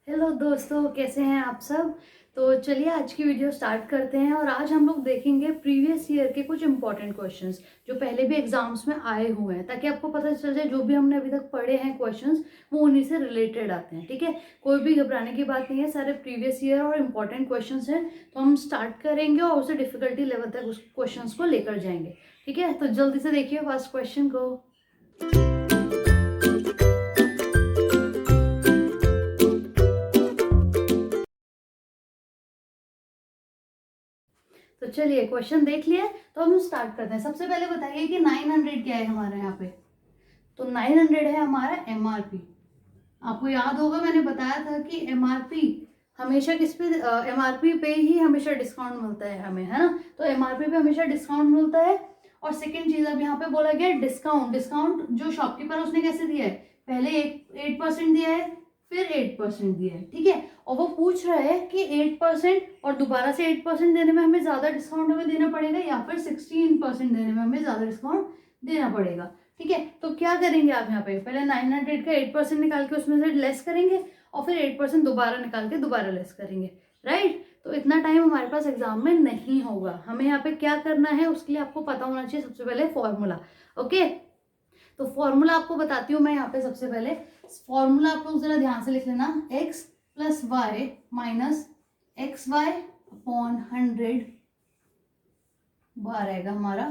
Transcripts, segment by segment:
Hello दोस्तों, कैसे हैं आप सब। तो चलिए आज की वीडियो स्टार्ट करते हैं और आज हम लोग देखेंगे प्रीवियस ईयर के कुछ इंपॉर्टेंट क्वेश्चंस जो पहले भी एग्जाम्स में आए हुए हैं, ताकि आपको पता चल जाए जो भी हमने अभी तक पढ़े हैं क्वेश्चंस वो उन्हीं से रिलेटेड आते हैं। ठीक है, कोई भी घबराने की बात नहीं है, सारे प्रीवियस ईयर और इम्पॉर्टेंट क्वेश्चंस हैं। तो हम स्टार्ट करेंगे और उसे डिफिकल्टी लेवल तक उस क्वेश्चंस को लेकर जाएंगे। ठीक है, तो जल्दी से देखिए फर्स्ट क्वेश्चन को। तो चलिए क्वेश्चन देख लिए, तो हम स्टार्ट करते हैं। सबसे पहले बताइए कि 900 क्या है हमारे यहाँ पे। तो 900 है हमारा एमआरपी। आपको याद होगा मैंने बताया था कि एमआरपी हमेशा किस पे, एमआरपी पे ही हमेशा डिस्काउंट मिलता है हमें, है ना। तो एमआरपी पे हमेशा डिस्काउंट मिलता है। और सेकंड चीज अब यहाँ पे बोला गया डिस्काउंट। डिस्काउंट जो शॉपकीपर उसने कैसे दिया है, पहले 8% दिया है, फिर 8% दिया है। ठीक है, और वो पूछ रहा है कि 8% और दोबारा से 8% देने में हमें ज्यादा डिस्काउंट हमें देना पड़ेगा या फिर 16% देने में हमें ज्यादा डिस्काउंट देना पड़ेगा। ठीक है, तो क्या करेंगे आप यहाँ पे, पहले 900 का 8% निकाल के उसमें से लेस करेंगे और फिर 8% दोबारा निकाल के दोबारा लेस करेंगे। राइट, तो इतना टाइम हमारे पास एग्जाम में नहीं होगा। हमें यहाँ पे क्या करना है उसके लिए आपको पता होना चाहिए सबसे पहले फॉर्मूला। ओके, तो फॉर्मूला आपको बताती हूँ मैं यहाँ पे। सबसे पहले फॉर्मूला आप लोग जरा ध्यान से लिख लेना, x plus Y minus X Y upon 100 बार आएगा हमारा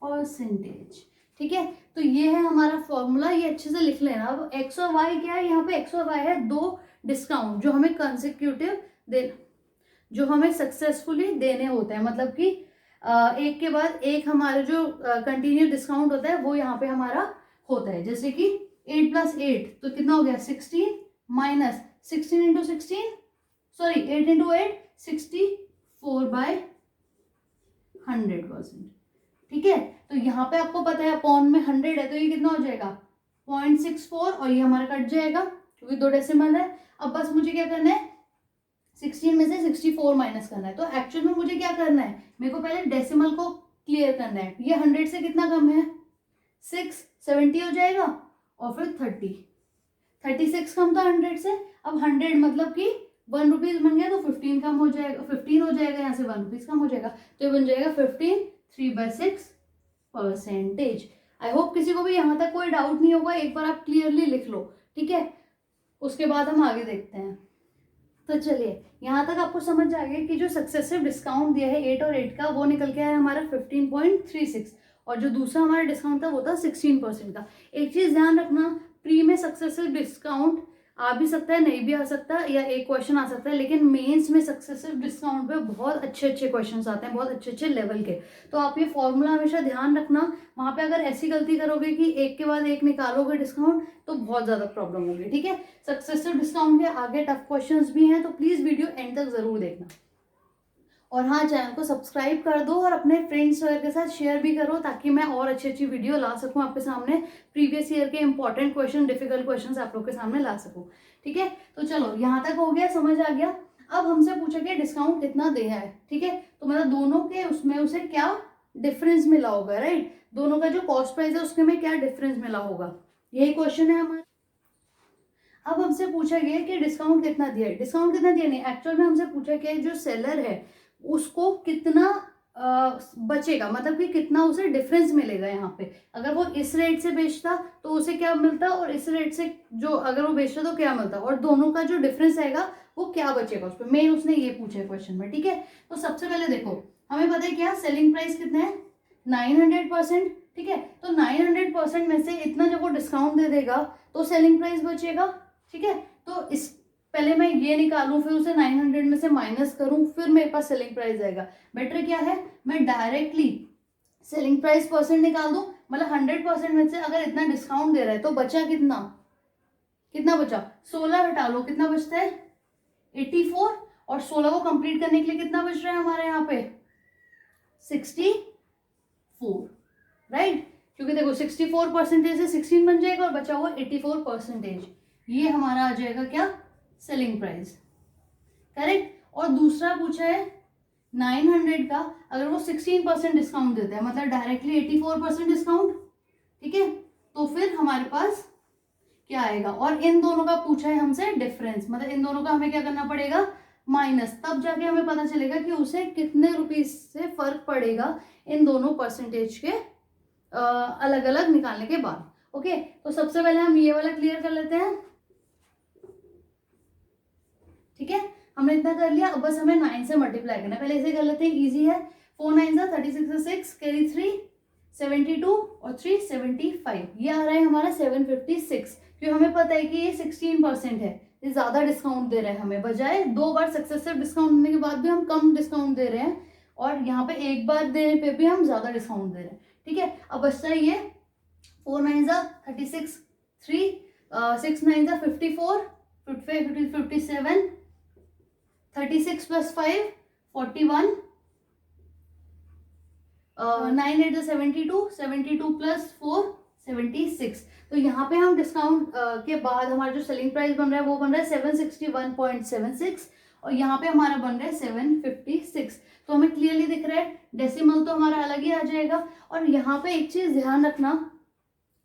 परसेंटेज। ठीक है, तो ये है हमारा फॉर्मूला, ये अच्छे से लिख लेना। अब एक्स और वाई क्या है, यहाँ पे एक्स और वाई है दो डिस्काउंट जो हमें कंसेक्यूटिव दे, जो हमें सक्सेसफुली देने होते हैं। मतलब कि एक के बाद एक हमारे जो कंटिन्यू डिस्काउंट होता है वो यहाँ पे हमारा होता है। जैसे कि 8 प्लस 8 तो कितना हो गया 16 माइनस 16 इंटू 16, सॉरी 8 इंटू 8 64/100%। ठीक है, तो यहाँ पे आपको पता है अपॉन में 100 है तो ये कितना हो जाएगा 0.64 और ये हमारा कट जाएगा क्योंकि दो डेसिमल है। अब बस मुझे क्या करना है, 16 में से 64 माइनस करना है। तो एक्चुअल में मुझे क्या करना है, मेरे को पहले डेसिमल को क्लियर करना है। ये 100 से कितना कम है 670 हो जाएगा और फिर 36 कम था 100 से। अब 100 मतलब कि 1 रुपीज बन गया तो 15 कम हो जाएगा, 15 हो जाएगा, यहाँ से 1 रुपीज कम हो जाएगा तो ये बन जाएगा 15 3/6%। आई होप किसी को भी यहाँ तक कोई डाउट नहीं होगा, एक बार आप क्लियरली लिख लो। ठीक है, उसके बाद हम आगे देखते हैं। तो चलिए यहाँ तक आपको समझ आ गया कि जो सक्सेसिव डिस्काउंट दिया है 8 और 8 का वो निकल के आया हमारा 15.36 और जो दूसरा हमारा डिस्काउंट था वो था 16% का। एक चीज ध्यान रखना, प्री में सक्सेसिव डिस्काउंट आ भी सकता है, नहीं भी आ सकता, या एक क्वेश्चन आ सकता है, लेकिन मेंस में सक्सेसिव डिस्काउंट पे बहुत अच्छे अच्छे क्वेश्चंस आते हैं, बहुत अच्छे अच्छे लेवल के। तो आप ये फॉर्मूला हमेशा ध्यान रखना। वहां पे अगर ऐसी गलती करोगे कि एक के बाद एक निकालोगे डिस्काउंट तो बहुत ज्यादा प्रॉब्लम होगी। ठीक है, सक्सेसिव डिस्काउंट के आगे टफ क्वेश्चंस भी हैं तो प्लीज वीडियो एंड तक जरूर देखना। और हाँ, चैनल को सब्सक्राइब कर दो और अपने फ्रेंड्स वगैरह के साथ शेयर भी करो ताकि मैं और अच्छी अच्छी वीडियो ला सकूं आपके सामने, प्रीवियस ईयर के इंपॉर्टेंट क्वेश्चन, डिफिकल्ट क्वेश्चंस आप लोग के सामने ला सकूं। ठीक है, तो चलो यहाँ तक हो गया, समझ आ गया। अब हमसे पूछा गया डिस्काउंट कितना दिया है। ठीक है, तो मतलब दोनों के उसमें उसे क्या डिफरेंस मिला होगा। राइट, दोनों का जो कॉस्ट प्राइस है उसके में क्या डिफरेंस मिला होगा, यही क्वेश्चन है हमारा। अब हमसे पूछा गया कि डिस्काउंट कितना दिया है। डिस्काउंट कितना दिया नहीं, एक्चुअल में हमसे पूछा गया जो सेलर है उसको कितना बचेगा, मतलब कि कितना उसे डिफरेंस मिलेगा। यहाँ पे अगर वो इस रेट से बेचता तो उसे क्या मिलता, और इस रेट से जो अगर वो बेचता तो क्या मिलता, और दोनों का जो डिफरेंस आएगा वो क्या बचेगा उस पर, मेन उसने ये पूछा है क्वेश्चन में। ठीक है, तो सबसे पहले देखो हमें पता है क्या सेलिंग प्राइस कितना है 900%। ठीक है, तो 900% में से इतना जब वो डिस्काउंट दे देगा तो सेलिंग प्राइस बचेगा। ठीक है, तो इस पहले मैं ये निकालूं फिर उसे 900 में से माइनस करूं फिर मेरे पास सेलिंग प्राइस आएगा। बेटर क्या है मैं डायरेक्टली सेलिंग प्राइस परसेंट निकाल दूं, मतलब 100% में से अगर इतना डिस्काउंट दे रहा है तो बचा कितना, कितना बचा 16 हटा लो, कितना बचता है 84, और 16 को कंप्लीट करने के लिए कितना बच रहा है हमारे यहाँ पे 64। राइट, क्योंकि देखो 64% से 16 बन जाएगा और बचा हुआ 84%, ये हमारा आ जाएगा क्या सेलिंग प्राइस। करेक्ट, और दूसरा पूछा है 900 का, अगर वो 16% डिस्काउंट देता है मतलब डायरेक्टली 84% डिस्काउंट। ठीक है, तो फिर हमारे पास क्या आएगा, और इन दोनों का पूछा है हमसे डिफरेंस, मतलब इन दोनों का हमें क्या करना पड़ेगा, माइनस, तब जाके हमें पता चलेगा कि उसे कितने रुपीज से फर्क पड़ेगा इन दोनों परसेंटेज के अलग अलग निकालने के बाद। ओके, तो सबसे पहले हम ये वाला क्लियर कर लेते हैं। ठीक है, हमने इतना कर लिया, अब बस हमें 9 से मल्टीप्लाई करना है। पहले इसे कर लेते हैं, इजी है। 4 9 36 6 कैरी 3 72 और 3 75, ये आ रहा है हमारा 756, क्योंकि हमें पता है कि ये 16% है, ये ज्यादा डिस्काउंट दे रहे हैं हमें, बजाय 2 बार सक्सेसिव डिस्काउंट देने के बाद भी हम कम डिस्काउंट दे रहे हैं, और यहाँ पे एक बार देने पे भी हम ज्यादा डिस्काउंट दे रहे हैं। ठीक है, अब बचता है ये 4 9 36 3 6 9 54 57 36 plus 5 41 9 8 72 72 plus 4 76। तो यहाँ पे हम डिस्काउंट के बाद हमारा जो सेलिंग प्राइस बन रहा है वो बन रहा है 761.76, और यहाँ पे हमारा बन रहा है 756। तो हमें क्लियरली दिख रहा है, डेसिमल तो हमारा अलग ही आ जाएगा। और यहाँ पे एक चीज ध्यान रखना,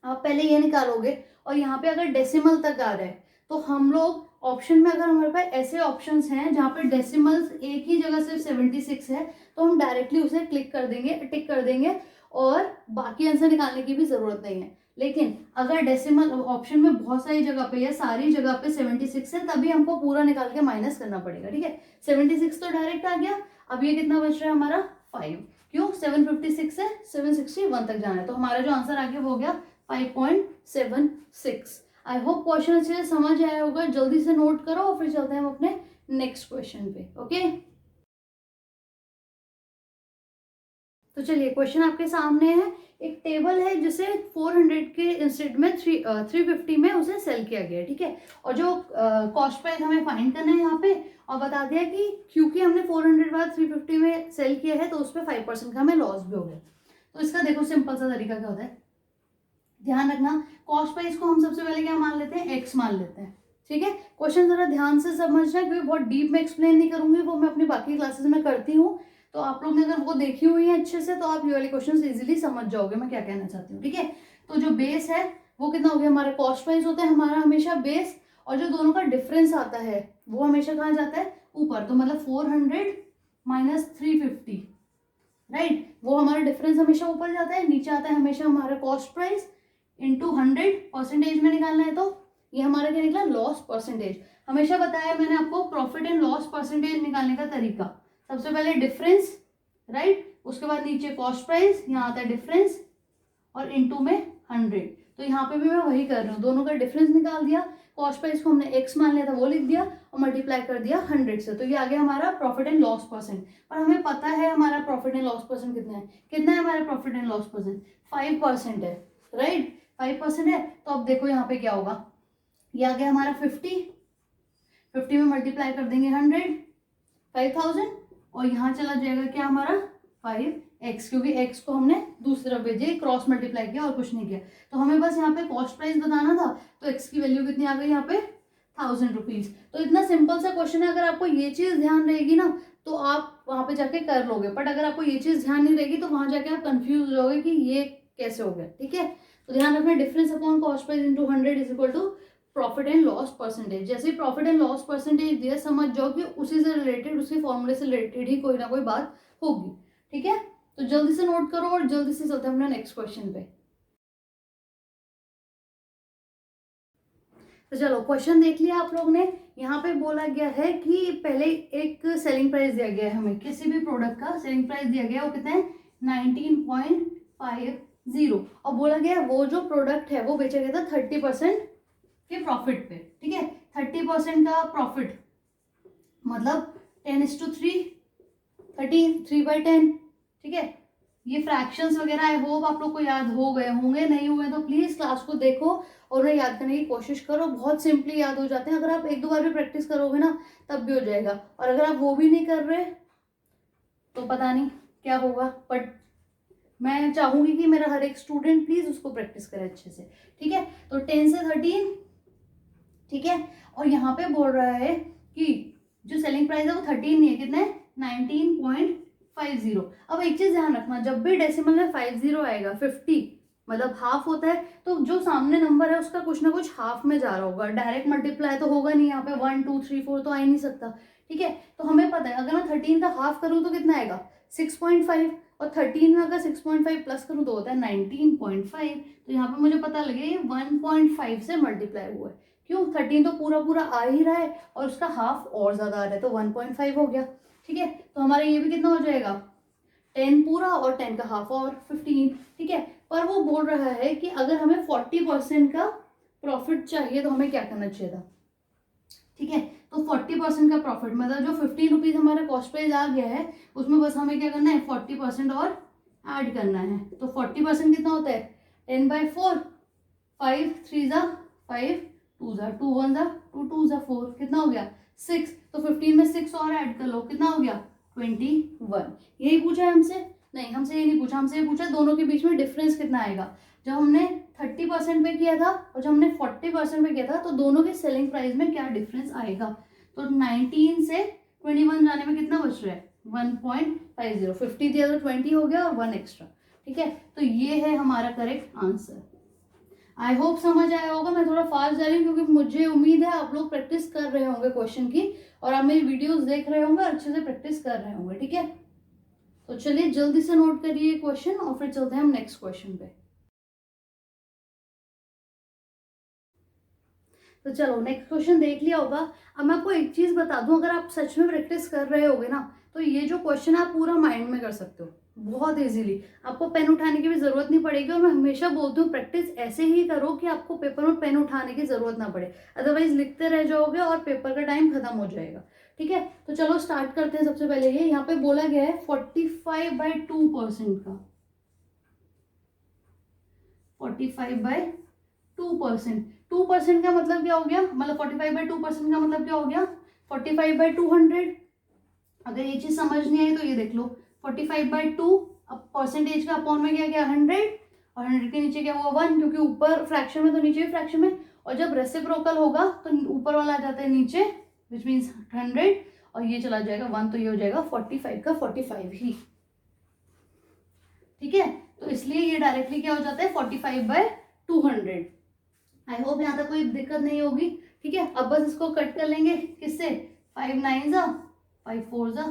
आप पहले ये निकालोगे और यहाँ पे अगर डेसिमल तक आ रहा है तो हम लोग ऑप्शन में, अगर हमारे पास ऐसे ऑप्शंस हैं जहाँ पे डेसिमल्स एक ही जगह सिर्फ 76 है, तो हम डायरेक्टली उसे क्लिक कर देंगे, टिक कर देंगे, और बाकी आंसर निकालने की भी जरूरत नहीं है। लेकिन अगर डेसिमल ऑप्शन में बहुत सारी जगह पे या सारी जगह पे 76 है, तभी हमको पूरा निकाल के माइनस करना पड़ेगा। ठीक है, 76 तो डायरेक्ट आ गया, अब ये कितना बच रहा है हमारा 5, क्यों 756 से 761 तक जाना है, तो हमारा जो आंसर आ गया वो हो गया 5.76। आई होप क्वेश्चन अच्छे से समझ आया होगा, जल्दी से नोट करो और फिर चलते हैं हम अपने नेक्स्ट क्वेश्चन पे। ओके, तो चलिए क्वेश्चन आपके सामने है। एक टेबल है जिसे 400 के इंस्टेड में 350 में उसे सेल किया गया है। ठीक है, और जो कॉस्ट प्राइस हमें फाइंड करना है यहाँ पे, और बता दिया कि क्योंकि हमने 400 बाद 350 में सेल किया है तो उस पर 5% का हमें लॉस भी हो गया। तो इसका देखो सिंपल सा तरीका क्या होता है, ध्यान रखना, कॉस्ट प्राइस को हम सबसे पहले क्या मान लेते हैं, एक्स मान लेते हैं। ठीक है, क्वेश्चन जरा ध्यान से समझना, क्योंकि बहुत डीप में एक्सप्लेन नहीं करूंगी, वो मैं अपनी बाकी क्लासेस में करती हूँ, तो आप लोग ने अगर वो देखी हुई है अच्छे से तो आप ये वाले क्वेश्चन इजीली समझ जाओगे मैं क्या कहना चाहती हूँ। ठीक है, तो जो बेस है वो कितना हो गया, हमारा कॉस्ट प्राइस होता है हमारा हमेशा बेस, और जो दोनों का डिफरेंस आता है वो हमेशा कहाँ जाता है, ऊपर। तो मतलब 400 माइनस 350, राइट, वो हमारा डिफरेंस हमेशा ऊपर जाता है, नीचे आता है हमेशा हमारा कॉस्ट प्राइस इंटू 100, परसेंटेज में निकालना है तो ये हमारा क्या निकला, लॉस परसेंटेज। हमेशा बताया मैंने आपको प्रॉफिट एंड लॉस परसेंटेज निकालने का तरीका, सबसे पहले डिफरेंस, राइट, उसके बाद नीचे कॉस्ट प्राइस, यहाँ आता है डिफरेंस, और इनटू में 100। तो यहाँ पे भी मैं वही कर रही हूँ, दोनों का डिफरेंस निकाल दिया, कॉस्ट प्राइस को हमने एक्स मान लिया था वो लिख दिया, और मल्टीप्लाई कर दिया 100 से, तो ये आ गया हमारा प्रॉफिट एंड लॉस परसेंट। पर हमें पता है हमारा प्रॉफिट एंड लॉस परसेंट कितना है हमारा प्रॉफिट एंड लॉस परसेंट 5% है, राइट, 5% है। तो अब देखो यहाँ पे क्या होगा, ये आ गया हमारा 50 में मल्टीप्लाई कर देंगे 100, 5000, और यहाँ चला जाएगा क्या हमारा 5x, क्योंकि x को हमने दूसरी तरफ भेजे, क्रॉस मल्टीप्लाई किया और कुछ नहीं किया। तो हमें बस यहाँ पे कॉस्ट प्राइस बताना था, तो x की वैल्यू कितनी आ गई यहाँ पे 1000 रुपीज। तो इतना सिंपल सा क्वेश्चन है, अगर आपको ये चीज ध्यान रहेगी ना तो आप वहां पे जाके कर लोगे, बट अगर आपको ये चीज ध्यान नहीं रहेगी तो वहां जाके आप कंफ्यूज हो जाओगे कि ये कैसे हो गया। ठीक है, तो ध्यान रखना, difference upon cost price into 100 is equal to profit and loss percentage. जैसे ही प्रॉफिट एंड लॉस परसेंटेज दिया, समझ जाओ कि उसी से रिलेटेड, उसी फॉर्मूले से रिलेटेड ही कोई ना कोई बात होगी। ठीक है, तो जल्दी से नोट करो और जल्दी से चलते हैं अपने नेक्स्ट क्वेश्चन पे। तो चलो क्वेश्चन देख लिया आप लोग ने। यहाँ पे बोला गया है कि पहले एक सेलिंग प्राइस दिया गया है हमें, किसी भी प्रोडक्ट का सेलिंग प्राइस दिया गया है, वो कितना है 19.50, और बोला गया वो जो प्रोडक्ट है वो बेचा गया था 30% के प्रॉफिट पे। ठीक है, 30% का प्रॉफिट मतलब 10:3, 3/10। ठीक है, ये फ्रैक्शंस वगैरह आई होप आप लोग को याद हो गए होंगे, नहीं हुए तो प्लीज क्लास को देखो और उन्हें याद करने की कोशिश करो, बहुत सिंपली याद हो जाते हैं। अगर आप 1-2 बार भी प्रैक्टिस करोगे ना तब भी हो जाएगा, और अगर आप वो भी नहीं कर रहे तो पता नहीं क्या होगा, बट मैं चाहूंगी कि मेरा हर एक स्टूडेंट प्लीज उसको प्रैक्टिस करे अच्छे से। ठीक है, तो 10 से 13, ठीक है, और यहाँ पे बोल रहा है कि जो सेलिंग प्राइस है वो 13 नहीं है, कितना है 19.50। अब एक चीज ध्यान रखना, जब भी डेसिमल में 50 आएगा 50, मतलब हाफ होता है तो जो सामने नंबर है उसका कुछ ना कुछ हाफ में जा रहा होगा, डायरेक्ट मल्टीप्लाई तो होगा नहीं, यहाँ पे 1 2 3 4 तो आ ही नहीं सकता। ठीक है, तो हमें पता है अगर मैं 13 का हाफ करूँ तो कितना आएगा 6.5, और 13 में अगर 6.5 प्लस करूँ तो होता है 19.5। तो यहाँ पे मुझे पता लगे ये 1.5 से मल्टीप्लाई हुआ है। क्यों, 13 तो पूरा पूरा आ ही रहा है और उसका हाफ और ज्यादा आ रहा है तो 1.5 हो गया। ठीक है, तो हमारा ये भी कितना हो जाएगा 10 पूरा और 10 का हाफ और 15। ठीक है, पर वो बोल रहा है कि अगर हमें 40% का प्रॉफिट चाहिए तो हमें क्या करना चाहिए था। ठीक है, तो 40% का प्रॉफिट मतलब जो 15 रुपीज हमारा कॉस्ट प्राइस आ गया है उसमें बस हमें क्या करना है 40% और ऐड करना है। तो 40% कितना होता है 10/4, 5 3 जा 5, 2 जा 2, 1 जा 2, 2 जा 4, कितना हो गया 6। तो 15 में 6 और ऐड कर लो, कितना हो गया 21। यही पूछा है हमसे? नहीं, हमसे ये नहीं पूछा, हमसे ये पूछा दोनों के बीच में डिफरेंस कितना आएगा। जब हमने 30% पे किया था और जब हमने 40% पे किया था तो दोनों के सेलिंग प्राइस में क्या डिफरेंस आएगा। तो 19 से 21 जाने में कितना बच रहा है 1.50, 50 दिया तो 20 हो गया और 1 एक्स्ट्रा। ठीक है, तो ये है हमारा करेक्ट आंसर। आई होप समझ आया होगा। मैं थोड़ा फास्ट जा रही हूँ क्योंकि मुझे उम्मीद है आप लोग प्रैक्टिस कर रहे होंगे क्वेश्चन की और आप मेरी वीडियोस देख रहे होंगे, अच्छे से प्रैक्टिस कर रहे होंगे। ठीक है, तो चलिए जल्दी से नोट करिए क्वेश्चन और फिर चलते हैं हम नेक्स्ट क्वेश्चन पे। तो चलो नेक्स्ट क्वेश्चन देख लिया होगा। अब मैं आपको एक चीज बता दूं, अगर आप सच में प्रैक्टिस कर रहे होगे ना तो ये जो क्वेश्चन आप पूरा माइंड में कर सकते हो बहुत इजीली। आपको पेन उठाने की भी जरूरत नहीं पड़ेगी और मैं हमेशा बोलती हूँ प्रैक्टिस ऐसे ही करो कि आपको पेपर में पेन उठाने की जरूरत ना पड़े, अदरवाइज लिखते रह जाओगे और पेपर का टाइम खत्म हो जाएगा। ठीक है, तो चलो स्टार्ट करते हैं। सबसे पहले ये यहाँ पे बोला गया है 45/2% का, 45/2%। 2% का मतलब क्या हो गया, मतलब 45/2% का मतलब क्या हो गया 45/200। अगर ये चीज समझ नहीं आई तो ये देख लो 45/2, अब परसेंटेज का अपॉन में क्या गया 100 और 100 के नीचे क्या हुआ 1, क्योंकि ऊपर फ्रैक्शन में तो नीचे भी फ्रैक्शन में, और जब रेसिप्रोकल होगा तो ऊपर वाला आ जाता है नीचे विच मीन्स 100 और ये चला जाएगा 1, तो ये हो जाएगा 45 का 45 ही। ठीक है, तो इसलिए ये डायरेक्टली क्या हो जाता है 45/200। आई होप यहाँ तक कोई दिक्कत नहीं होगी। ठीक है, अब बस इसको कट कर लेंगे किससे 5 9 जा 5 4 जा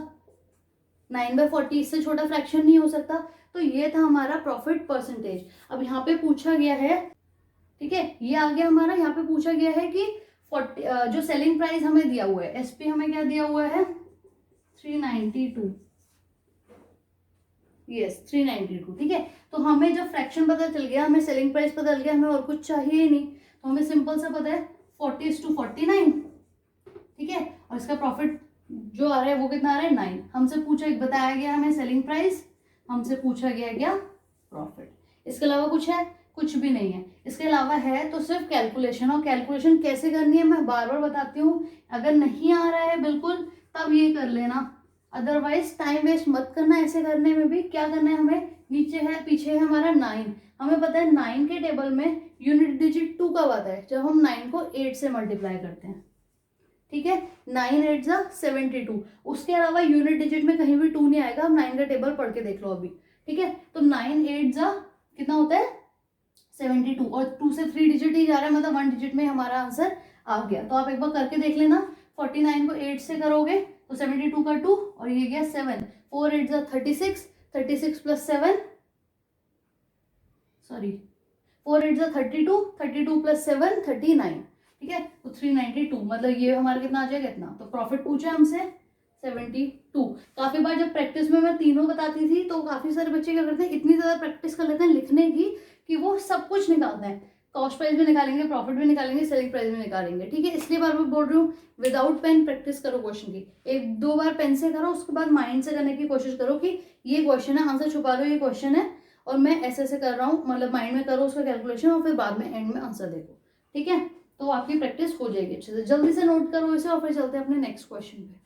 9/40, इससे छोटा फ्रैक्शन नहीं हो सकता। तो ये था हमारा प्रॉफिट परसेंटेज। अब यहाँ पे पूछा गया है, ठीक है ये आ गया हमारा, यहाँ पे पूछा गया है कि 40 जो सेलिंग प्राइस हमें दिया हुआ है एसपी हमें क्या दिया हुआ है 392, यस 392। ठीक है, तो हमें जब फ्रैक्शन पता चल गया, हमें सेलिंग प्राइस पता चल गया, हमें और कुछ चाहिए ही नहीं, तो हमें सिंपल सा पता है 40:49। ठीक है, और इसका प्रॉफिट जो आ रहा है वो कितना आ रहा है 9। हमसे पूछा बताया गया हमें सेलिंग प्राइस, हमसे पूछा गया क्या प्रॉफिट। इसके अलावा कुछ है, कुछ भी नहीं है। इसके अलावा है तो सिर्फ कैलकुलेशन, और कैलकुलेशन कैसे करनी है मैं बार बार बताती हूँ। अगर नहीं आ रहा है बिल्कुल तब ये कर लेना, अदरवाइज टाइम वेस्ट मत करना ऐसे करने में भी। क्या करना है हमें, नीचे है पीछे है हमारा 9, हमें पता है 9 के टेबल में यूनिट डिजिट 2 कब आता है, जब हम 9 को 8 से मल्टीप्लाई करते हैं। ठीक है, 9 8 जा 72, उसके अलावा यूनिट डिजिट में कहीं भी 2 नहीं आएगा। हम 9 का टेबल पढ़ के देख लो अभी। ठीक है, तो 9 8 जा कितना होता है 72, और 2 से 3 डिजिट ही जा रहा है, मतलब 1 डिजिट में हमारा आंसर आ गया। तो आप एक बार करके देख लेना, 49 को 8 से करोगे तो 72 का 2 और ये गया 7, 4 8 जा 36, 36 प्लस 7 सॉरी 4 8 जा 32, 32 प्लस 7 39। ठीक है, तो 392, मतलब ये हमारा कितना आ जाएगा इतना। तो प्रॉफिट पूछा हमसे 72। काफी बार जब प्रैक्टिस में मैं तीनों बताती थी तो काफी सारे बच्चे क्या करते हैं इतनी ज्यादा प्रैक्टिस कर लेते हैं लिखने की कि वो सब कुछ निकालते हैं, कॉस्ट प्राइस भी निकालेंगे, प्रॉफिट भी निकालेंगे, सेलिंग प्राइस भी निकालेंगे। ठीक है, इसलिए बार बार बोल रही हूँ विदाउट पेन प्रैक्टिस करो क्वेश्चन की। 1 2 बार पेन से करो, उसके बाद माइंड से करने की कोशिश करो कि ये क्वेश्चन है, आंसर छुपा लो ये क्वेश्चन है और मैं ऐसे ऐसे कर रहा हूँ, मतलब माइंड में करो उसका कैलकुलेशन और फिर बाद में एंड में आंसर देखो। ठीक है, तो आपकी प्रैक्टिस हो जाएगी अच्छे से। जल्दी से नोट करो इसे और फिर चलते हैं अपने नेक्स्ट क्वेश्चन पे।